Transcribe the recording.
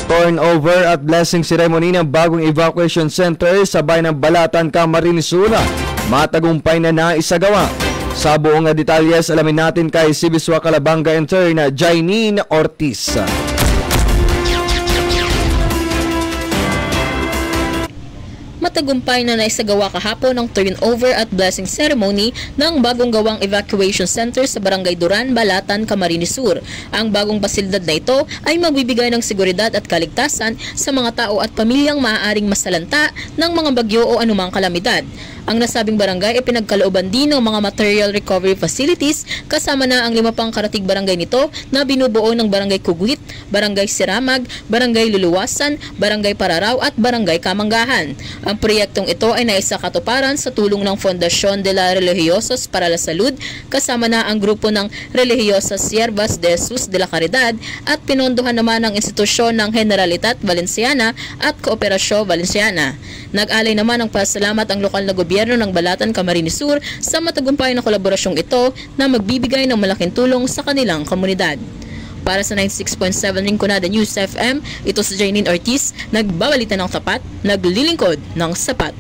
Turnover at blessing ceremony ng bagong evacuation center sa bayan ng Balatan, Camarines Sur matagumpay na naisagawa. Sa buong detalyes, alamin natin kay Sibiswa Calabanga intern Jainine Ortiz. Matagumpay na naisagawa kahapon ang turnover at blessing ceremony ng bagong gawang evacuation center sa Barangay Duran, Balatan, Camarines Sur. Ang bagong pasilidad na ito ay magbibigay ng seguridad at kaligtasan sa mga tao at pamilyang maaaring masalanta ng mga bagyo o anumang kalamidad. Ang nasabing barangay ay pinagkalooban din ng mga material recovery facilities kasama na ang 5 pang karatig barangay nito na binubuo ng Barangay Kuguit, Barangay Siramag, Barangay Luluwasan, Barangay Pararaw at Barangay Kamanggahan. Ang proyektong ito ay naisakatuparan sa tulong ng Fondasyon de la Religiosos para la Salud kasama na ang grupo ng Religiosas Siervas de Jesus de la Caridad at pinondohan naman ng institusyon ng Generalitat Valenciana at Kooperasyon Valenciana. Nag-alay naman ng pasalamat ang lokal na gobyerno ng Balatan, Camarines Sur sa matagumpay na kolaborasyong ito na magbibigay ng malaking tulong sa kanilang komunidad. Para sa 96.7 Rinconada News FM, ito si Jainine Ortiz, nagbabalita ng tapat, naglilingkod ng sapat.